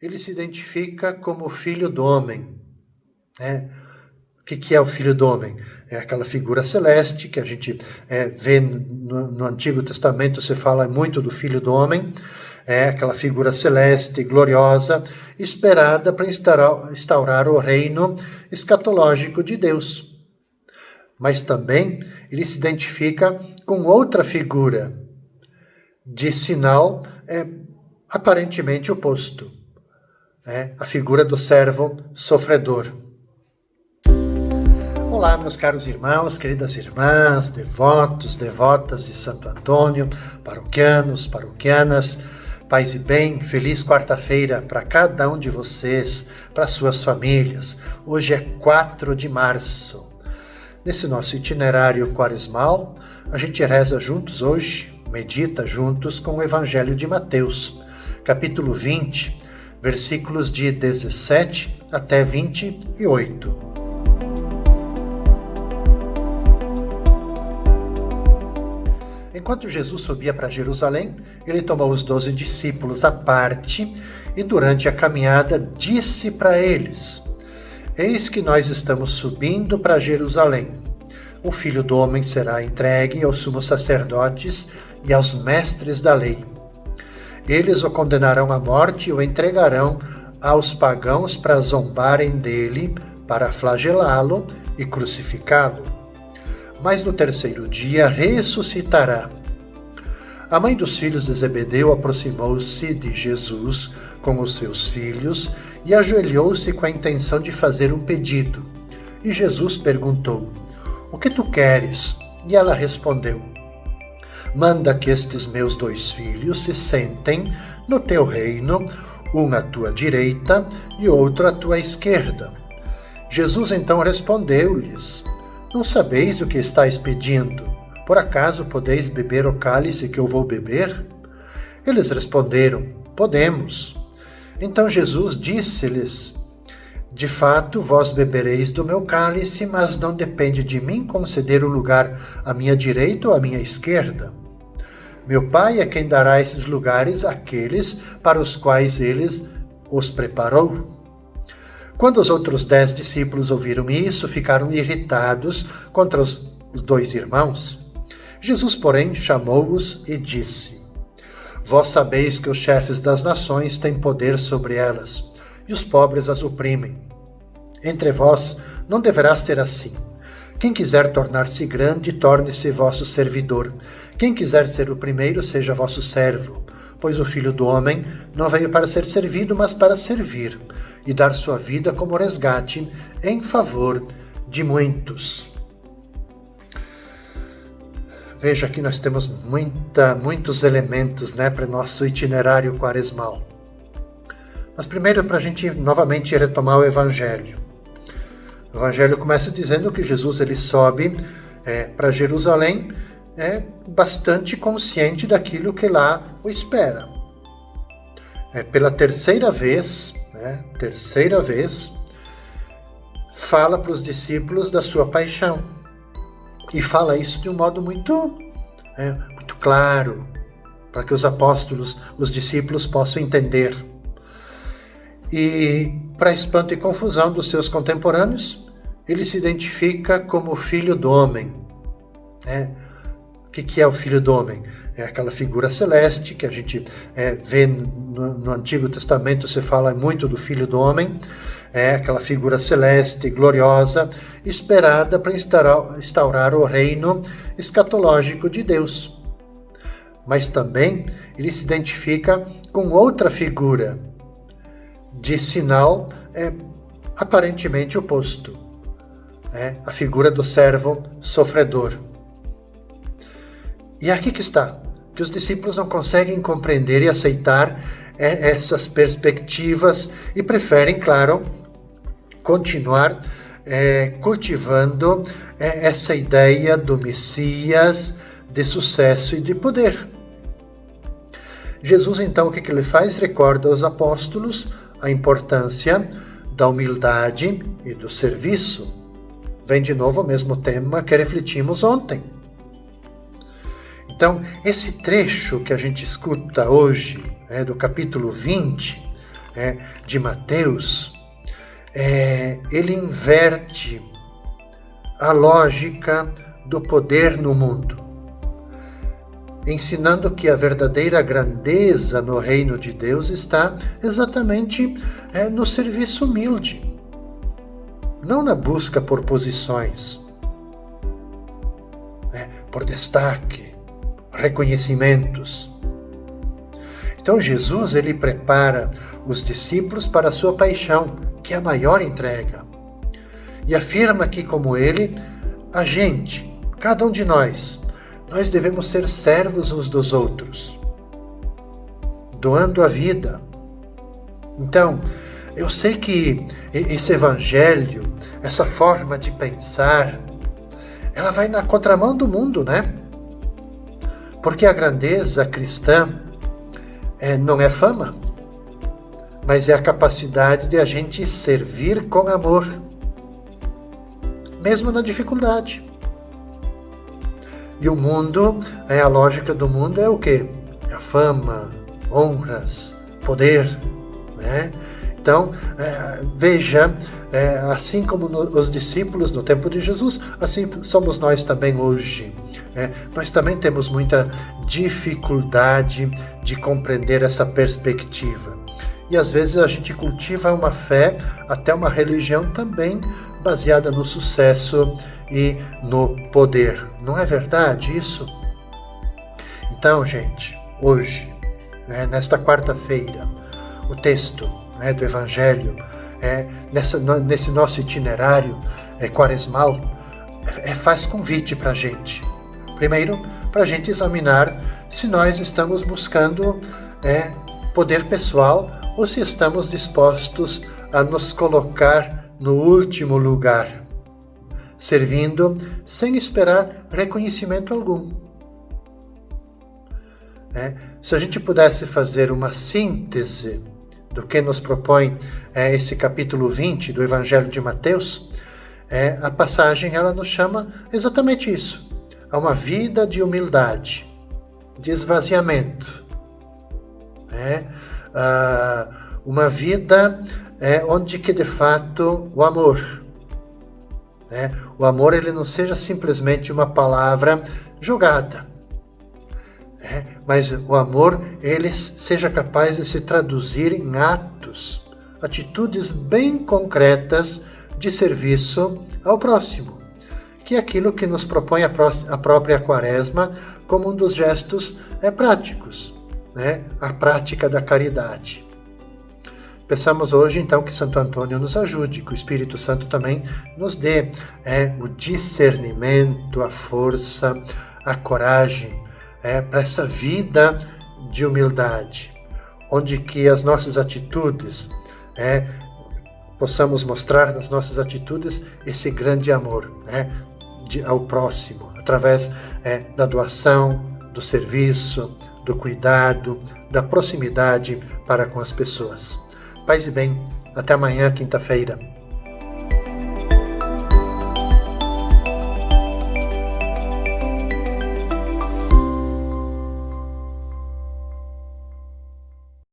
ele se identifica como filho do homem. O que é o filho do homem? É aquela figura celeste que a gente vê no Antigo Testamento, se fala muito do filho do homem, é aquela figura celeste, gloriosa, esperada para instaurar o reino escatológico de Deus. Mas também ele se identifica com outra figura, de sinal aparentemente oposto. A figura do servo sofredor. Olá, meus caros irmãos, queridas irmãs, devotos, devotas de Santo Antônio, paroquianos, paroquianas, paz e bem, feliz quarta-feira para cada um de vocês, para suas famílias. Hoje é 4 de março. Nesse nosso itinerário quaresmal, a gente reza juntos hoje, medita juntos com o Evangelho de Mateus, capítulo 20, versículos de 17 até 28. Enquanto Jesus subia para Jerusalém, ele tomou os 12 discípulos à parte e durante a caminhada disse para eles: Eis que nós estamos subindo para Jerusalém. O Filho do Homem será entregue aos sumos sacerdotes e aos mestres da lei. Eles o condenarão à morte e o entregarão aos pagãos para zombarem dele, para flagelá-lo e crucificá-lo. Mas no terceiro dia ressuscitará. A mãe dos filhos de Zebedeu aproximou-se de Jesus com os seus filhos e ajoelhou-se com a intenção de fazer um pedido. E Jesus perguntou: O que tu queres? E ela respondeu: Manda que estes meus 2 filhos se sentem no teu reino, um à tua direita e outro à tua esquerda. Jesus então respondeu-lhes: Não sabeis o que estáis pedindo? Por acaso podeis beber o cálice que eu vou beber? Eles responderam: Podemos. Então Jesus disse-lhes: De fato, vós bebereis do meu cálice, mas não depende de mim conceder o lugar à minha direita ou à minha esquerda. Meu Pai é quem dará esses lugares àqueles para os quais ele os preparou. Quando os outros 10 discípulos ouviram isso, ficaram irritados contra os 2 irmãos. Jesus, porém, chamou-os e disse: Vós sabeis que os chefes das nações têm poder sobre elas, e os pobres as oprimem. Entre vós não deverá ser assim. Quem quiser tornar-se grande, torne-se vosso servidor. Quem quiser ser o primeiro, seja vosso servo. Pois o Filho do Homem não veio para ser servido, mas para servir, e dar sua vida como resgate em favor de muitos. Veja, aqui nós temos muitos elementos para o nosso itinerário quaresmal. Mas primeiro, para a gente novamente retomar o Evangelho. O Evangelho começa dizendo que Jesus ele sobe para Jerusalém, bastante consciente daquilo que lá o espera. Pela terceira vez, fala para os discípulos da sua paixão. E fala isso de um modo muito claro, para que os apóstolos, os discípulos possam entender. E, para espanto e confusão dos seus contemporâneos, ele se identifica como filho do homem. O que é o filho do homem? É aquela figura celeste que a gente vê no Antigo Testamento, se fala muito do filho do homem, aquela figura celeste, gloriosa, esperada para instaurar o reino escatológico de Deus. Mas também ele se identifica com outra figura, de sinal aparentemente oposto. A figura do servo sofredor. E aqui que está, que os discípulos não conseguem compreender e aceitar essas perspectivas e preferem, claro, continuar cultivando essa ideia do Messias de sucesso e de poder. Jesus, então, o que ele faz? Recorda aos apóstolos a importância da humildade e do serviço. Vem de novo o mesmo tema que refletimos ontem. Então, esse trecho que a gente escuta hoje, do capítulo 20, de Mateus, ele inverte a lógica do poder no mundo, ensinando que a verdadeira grandeza no reino de Deus está exatamente no serviço humilde, não na busca por posições, por destaque, reconhecimentos. Então Jesus, ele prepara os discípulos para a sua paixão, que é a maior entrega, e afirma que, como ele, a gente, cada um de nós devemos ser servos uns dos outros, doando a vida. Então, eu sei que esse evangelho, essa forma de pensar, ela vai na contramão do mundo, né? Porque a grandeza cristã não é fama, mas é a capacidade de a gente servir com amor, mesmo na dificuldade. E o mundo, a lógica do mundo é o quê? É a fama, honras, poder, né? Então, veja, assim como os discípulos no tempo de Jesus, assim somos nós também hoje. Nós também temos muita dificuldade de compreender essa perspectiva. E às vezes a gente cultiva uma fé, até uma religião também baseada no sucesso e no poder. Não é verdade isso? Então, gente, hoje, nesta quarta-feira, o texto do Evangelho, nesse nosso itinerário quaresmal, faz convite para a gente. Primeiro, para a gente examinar se nós estamos buscando poder pessoal ou se estamos dispostos a nos colocar no último lugar, servindo sem esperar reconhecimento algum. Se a gente pudesse fazer uma síntese do que nos propõe esse capítulo 20 do Evangelho de Mateus, a passagem ela nos chama exatamente isso, a uma vida de humildade, de esvaziamento, uma vida onde que de fato o amor, ele não seja simplesmente uma palavra jogada, mas o amor ele seja capaz de se traduzir em atos, atitudes bem concretas de serviço ao próximo, que é aquilo que nos propõe a própria Quaresma como um dos gestos práticos, a prática da caridade. Peçamos hoje, então, que Santo Antônio nos ajude, que o Espírito Santo também nos dê o discernimento, a força, a coragem para essa vida de humildade, onde que as nossas atitudes, possamos mostrar nas nossas atitudes esse grande amor ao próximo, através da doação, do serviço, do cuidado, da proximidade para com as pessoas. Paz e bem, até amanhã, quinta-feira.